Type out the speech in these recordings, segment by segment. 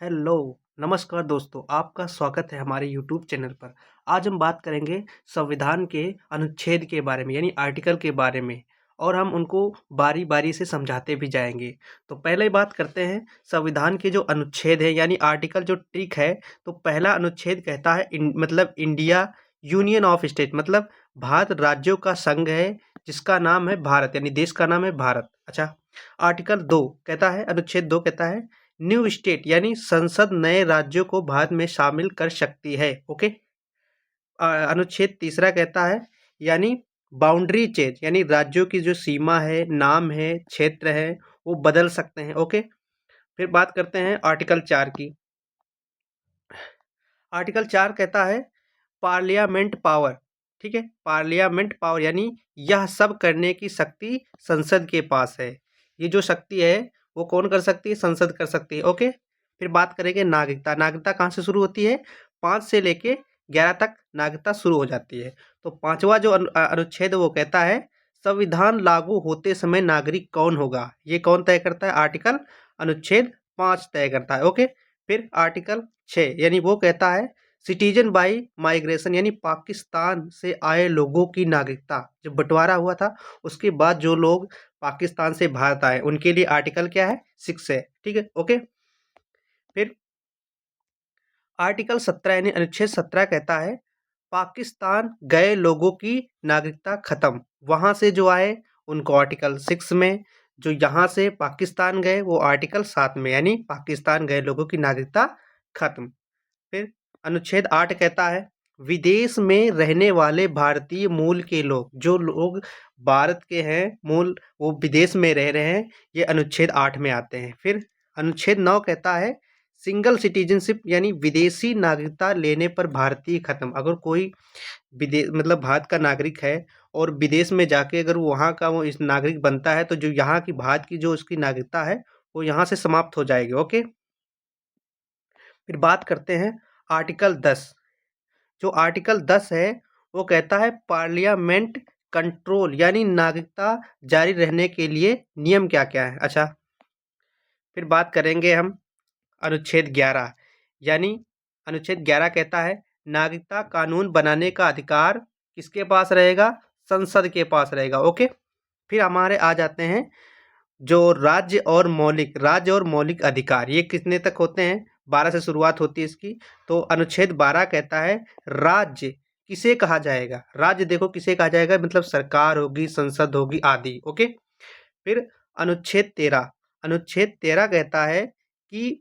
Hello, नमस्कार दोस्तों, आपका स्वागत है हमारे यूट्यूब चैनल पर। आज हम बात करेंगे संविधान के अनुच्छेद के बारे में यानी आर्टिकल के बारे में और हम उनको बारी-बारी से समझाते भी जाएँगे। तो पहले बात करते हैं संविधान के जो अनुच्छेद है यानी आर्टिकल जो ट्रिक है, तो पहला अनुच्छेद कहता है मतलब इंडिया यूनियन ऑफ स्टेट मतलब भारत राज्यों का संघ है जिसका नाम है भारत यानी देश का नाम है भारत। अच्छा, आर्टिकल 2 कहता है अनुच्छेद 2 कहता है न्यू स्टेट यानी संसद नए राज्यों को भारत में शामिल कर सकती है। ओके। अनुच्छेद तीसरा कहता है यानी बाउंड्री चेंज यानी राज्यों की जो सीमा है, नाम है, क्षेत्र है, वो बदल सकते हैं। ओके। फिर बात करते हैं आर्टिकल 4 की। आर्टिकल 4 कहता है पार्लियामेंट पावर। ठीक है, पार्लियामेंट पावर यानी यह सब करने की शक्ति संसद के पास है। ये जो शक्ति है वो कौन कर सकती है? संसद कर सकती है। ओके। फिर बात करेंगे नागरिकता। नागरिकता कहाँ से शुरू होती है? 5 से लेके 11 तक नागरिकता शुरू हो जाती है। तो पांचवा जो अनुच्छेद है वो कहता है संविधान लागू होते समय नागरिक कौन होगा? ये कौन तय करता है? आर्टिकल अनुच्छेद 5 तय करता है। ओके। फिर आर्टिकल 6 यानी वो कहता है सिटीजन बाई माइग्रेशन यानी पाकिस्तान से आए लोगों की नागरिकता जब बंटवारा हुआ था उसके बाद जो लोग पाकिस्तान से भारत आए उनके लिए आर्टिकल क्या है? 6 है। ठीक है। ओके। फिर आर्टिकल 17 यानी अनुच्छेद 17 कहता है पाकिस्तान गए लोगों की नागरिकता खत्म। वहां से जो आए उनको आर्टिकल 6 में, जो यहाँ से पाकिस्तान गए वो आर्टिकल 7 में यानी पाकिस्तान गए लोगों की नागरिकता खत्म। फिर अनुच्छेद 8 कहता है विदेश में रहने वाले भारतीय मूल के लोग, जो लोग भारत के हैं मूल वो विदेश में रह रहे हैं, ये अनुच्छेद 8 में आते हैं। फिर अनुच्छेद 9 कहता है सिंगल सिटीजनशिप यानी विदेशी नागरिकता लेने पर भारतीय खत्म। अगर कोई विदेश मतलब भारत का नागरिक है और विदेश में जाके अगर वो वहाँ का वो इस नागरिक बनता है तो जो यहाँ की भारत की जो उसकी नागरिकता है वो यहाँ से समाप्त हो जाएगी। ओके। फिर बात करते हैं आर्टिकल 10। जो आर्टिकल 10 है वो कहता है पार्लियामेंट कंट्रोल यानी नागरिकता जारी रहने के लिए नियम क्या क्या है। अच्छा, फिर बात करेंगे हम अनुच्छेद 11 यानी अनुच्छेद 11 कहता है नागरिकता कानून बनाने का अधिकार किसके पास रहेगा? संसद के पास रहेगा। ओके। फिर हमारे आ जाते हैं जो राज्य और मौलिक अधिकार, ये कितने तक होते हैं? 12 से शुरुआत होती है इसकी। तो अनुच्छेद 12 कहता है राज्य किसे कहा जाएगा? राज्य देखो किसे कहा जाएगा, मतलब सरकार होगी, संसद होगी आदि। ओके। फिर अनुच्छेद 13 कहता है कि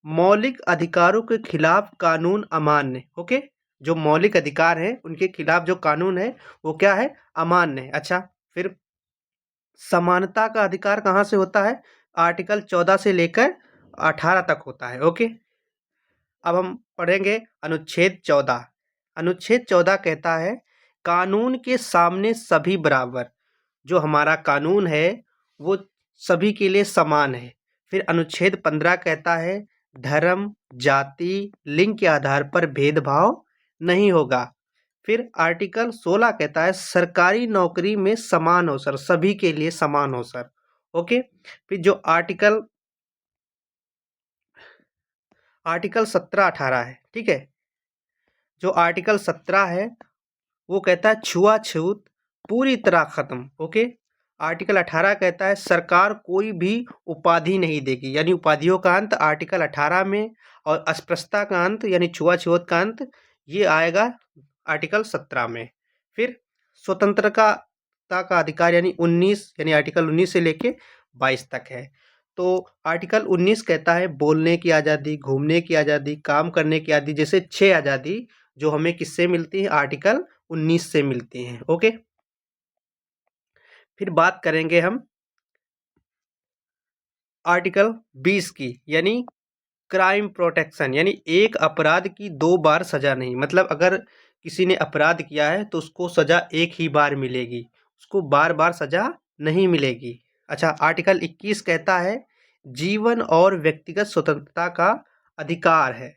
मौलिक अधिकारों के खिलाफ कानून अमान्य। ओके। जो मौलिक अधिकार है उनके खिलाफ जो कानून है वो क्या है? अमान्य है। अच्छा, फिर समानता का अधिकार कहाँ से होता है? आर्टिकल 14 से लेकर 18 तक होता है। ओके। अब हम पढ़ेंगे अनुच्छेद 14। अनुच्छेद 14 कहता है कानून के सामने सभी बराबर। जो हमारा कानून है वो सभी के लिए समान है। फिर अनुच्छेद 15 कहता है धर्म, जाति, लिंग के आधार पर भेदभाव नहीं होगा। फिर आर्टिकल 16 कहता है सरकारी नौकरी में समान अवसर, सभी के लिए समान अवसर। ओके। फिर जो आर्टिकल 17-18 है, ठीक है, जो आर्टिकल 17 है वो कहता है छुआछूत पूरी तरह खत्म। ओके। आर्टिकल 18 कहता है सरकार कोई भी उपाधि नहीं देगी, यानी उपाधियों का अंत आर्टिकल 18 में, और अस्पृश्यता का अंत यानी छुआछूत का अंत ये आएगा आर्टिकल 17 में। फिर स्वतंत्रता का अधिकार यानी 19 यानी आर्टिकल 19 से लेके 22 तक है। तो आर्टिकल 19 कहता है बोलने की आज़ादी, घूमने की आज़ादी, काम करने की आज़ादी, जैसे 6 आज़ादी जो हमें किससे मिलती है? आर्टिकल 19 से मिलती हैं। ओके। फिर बात करेंगे हम आर्टिकल 20 की यानी क्राइम प्रोटेक्शन यानी एक अपराध की 2 बार सजा नहीं, मतलब अगर किसी ने अपराध किया है तो उसको सजा एक ही बार मिलेगी, उसको बार बार सजा नहीं मिलेगी। अच्छा, आर्टिकल 21 कहता है जीवन और व्यक्तिगत स्वतंत्रता का अधिकार है।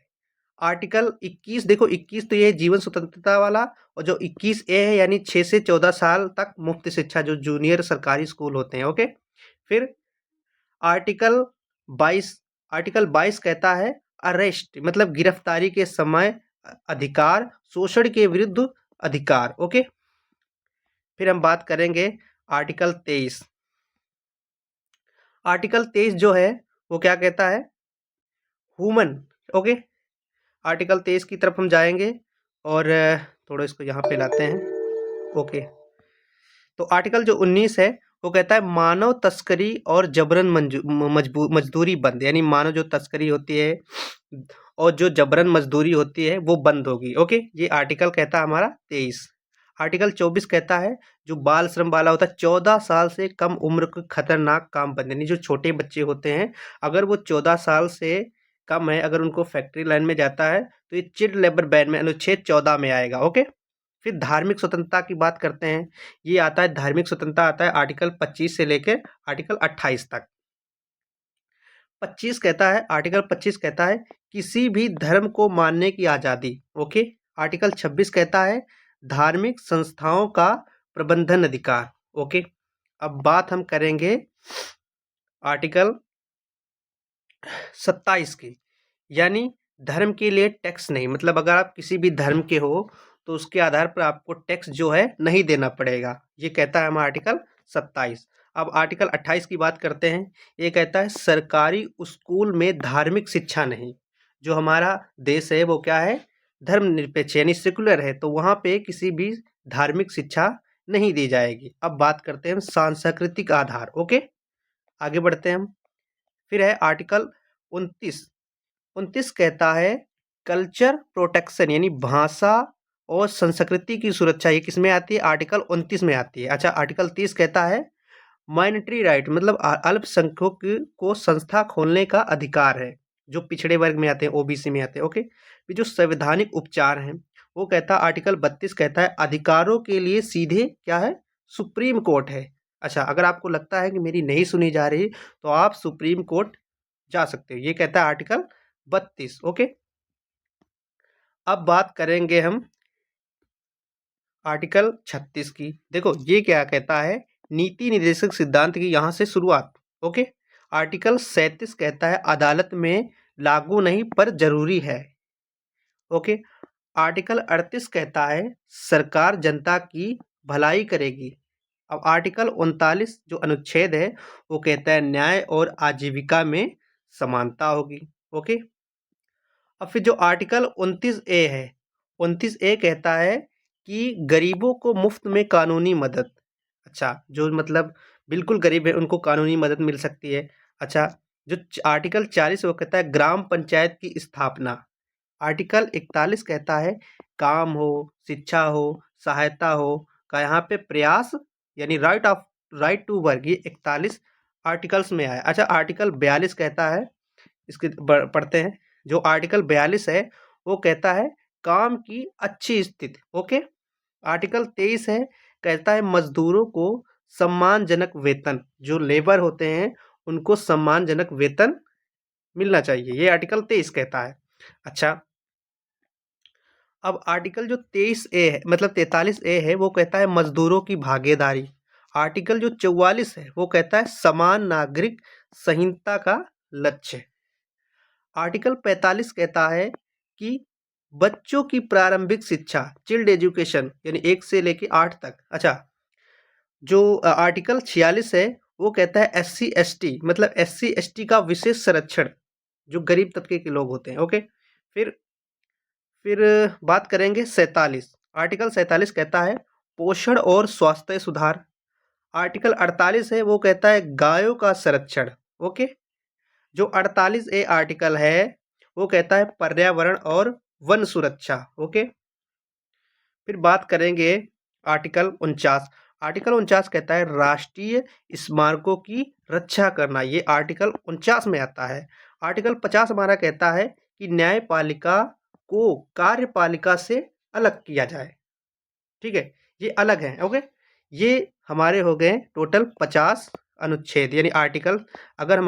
आर्टिकल 21 देखो, 21 तो ये जीवन स्वतंत्रता वाला, और जो 21 ए है यानी 6 से 14 साल तक मुफ्त शिक्षा जो जूनियर सरकारी स्कूल होते हैं। ओके। फिर आर्टिकल 22 आर्टिकल 22 कहता है अरेस्ट मतलब गिरफ्तारी के समय अधिकार, शोषण के विरुद्ध अधिकार। ओके, फिर हम बात करेंगे आर्टिकल 23। आर्टिकल 23 जो है वो क्या कहता है, ह्यूमन। ओके, आर्टिकल 23 की तरफ हम जाएंगे और थोड़ा इसको यहाँ पे लाते हैं। ओके, तो आर्टिकल जो 19 है वो कहता है मानव तस्करी और जबरन मजदूरी बंद, यानी मानव जो तस्करी होती है और जो जबरन मजदूरी होती है वो बंद होगी। ओके, ये आर्टिकल कहता है हमारा 23। आर्टिकल 24 कहता है जो बाल श्रम वाला होता है 14 साल से कम उम्र के खतरनाक काम बंद, यानी जो छोटे बच्चे होते हैं अगर वो 14 साल से कम है, अगर उनको फैक्ट्री लाइन में जाता है तो ये चिल्ड लेबर बैन में अनुच्छेद 14 में आएगा। ओके, फिर धार्मिक स्वतंत्रता की बात करते हैं। ये आता है धार्मिक स्वतंत्रता आता है आर्टिकल 25 से लेकर आर्टिकल 28 तक। 25 कहता है, आर्टिकल 25 कहता है किसी भी धर्म को मानने की आज़ादी। ओके, आर्टिकल 26 कहता है धार्मिक संस्थाओं का प्रबंधन अधिकार। ओके, अब बात हम करेंगे आर्टिकल 27 की, यानी धर्म के लिए टैक्स नहीं, मतलब अगर आप किसी भी धर्म के हो तो उसके आधार पर आपको टैक्स जो है नहीं देना पड़ेगा। ये कहता है हमारा आर्टिकल 27। अब आर्टिकल 28 की बात करते हैं। ये कहता है सरकारी स्कूल में धार्मिक शिक्षा नहीं। जो हमारा देश है वो क्या है, धर्मनिरपेक्ष यानी सेकुलर है, तो वहाँ पे किसी भी धार्मिक शिक्षा नहीं दी जाएगी। अब बात करते हैं सांस्कृतिक आधार। ओके, आगे बढ़ते हैं हम। फिर है आर्टिकल 29। 29 कहता है कल्चर प्रोटेक्शन, यानी भाषा और संस्कृति की सुरक्षा। ये किस में आती है, आर्टिकल 29 में आती है। अच्छा, आर्टिकल 30 कहता है माइनॉरिटी राइट मतलब अल्पसंख्यक को संस्था खोलने का अधिकार है, जो पिछड़े वर्ग में आते हैं, ओबीसी में आते हैं। ओके, ये जो संवैधानिक उपचार हैं वो कहता है आर्टिकल 32 कहता है अधिकारों के लिए सीधे क्या है, सुप्रीम कोर्ट है। अच्छा, अगर आपको लगता है कि मेरी नहीं सुनी जा रही तो आप सुप्रीम कोर्ट जा सकते हो, ये कहता है आर्टिकल 32। ओके, अब बात करेंगे हम आर्टिकल 36 की। देखो ये क्या कहता है, नीति निर्देशक सिद्धांत की यहाँ से शुरुआत। ओके, आर्टिकल 37 कहता है अदालत में लागू नहीं पर जरूरी है। ओके, आर्टिकल 38 कहता है सरकार जनता की भलाई करेगी। अब आर्टिकल 39 जो अनुच्छेद है वो कहता है न्याय और आजीविका में समानता होगी। ओके, अब फिर जो आर्टिकल 29A है, 29A कहता है कि गरीबों को मुफ्त में कानूनी मदद। अच्छा, जो मतलब बिल्कुल गरीब है उनको कानूनी मदद मिल सकती है। अच्छा, जो आर्टिकल 40 वो कहता है ग्राम पंचायत की स्थापना। आर्टिकल 41 कहता है काम हो, शिक्षा हो, सहायता हो का यहाँ पे प्रयास, यानी राइट टू वर्क, ये 41 आर्टिकल्स में आया। अच्छा, आर्टिकल 42 कहता है, इसके पढ़ते हैं। जो आर्टिकल 42 है वो कहता है काम की अच्छी स्थिति। ओके, आर्टिकल 23 है कहता है मजदूरों को सम्मानजनक वेतन, जो लेबर होते हैं उनको सम्मानजनक वेतन मिलना चाहिए, ये आर्टिकल 23 कहता है। अच्छा, अब आर्टिकल जो 23A है मतलब 43A है वो कहता है मजदूरों की भागीदारी। आर्टिकल जो 44 है वो कहता है समान नागरिक संहिता का लक्ष्य। आर्टिकल 45 कहता है कि बच्चों की प्रारंभिक शिक्षा, चिल्ड एजुकेशन, यानी 1 से लेके 8 तक। अच्छा, जो आर्टिकल 46 है वो कहता है SC ST मतलब SC ST का विशेष संरक्षण, जो गरीब तबके के लोग होते हैं। ओके, फिर बात करेंगे 47। आर्टिकल 47 कहता है पोषण और स्वास्थ्य सुधार। आर्टिकल 48 है वो कहता है गायों का संरक्षण। ओके, जो 48A आर्टिकल है वो कहता है पर्यावरण और वन सुरक्षा। ओके, फिर बात करेंगे आर्टिकल 49। आर्टिकल 49 कहता है राष्ट्रीय स्मारकों की रक्षा करना, ये आर्टिकल 49 में आता है। आर्टिकल 50 हमारा कहता है कि न्यायपालिका को कार्यपालिका से अलग किया जाए। ठीक है, ये अलग है। ओके, ये हमारे हो गए टोटल 50 अनुच्छेद यानी आर्टिकल। अगर हम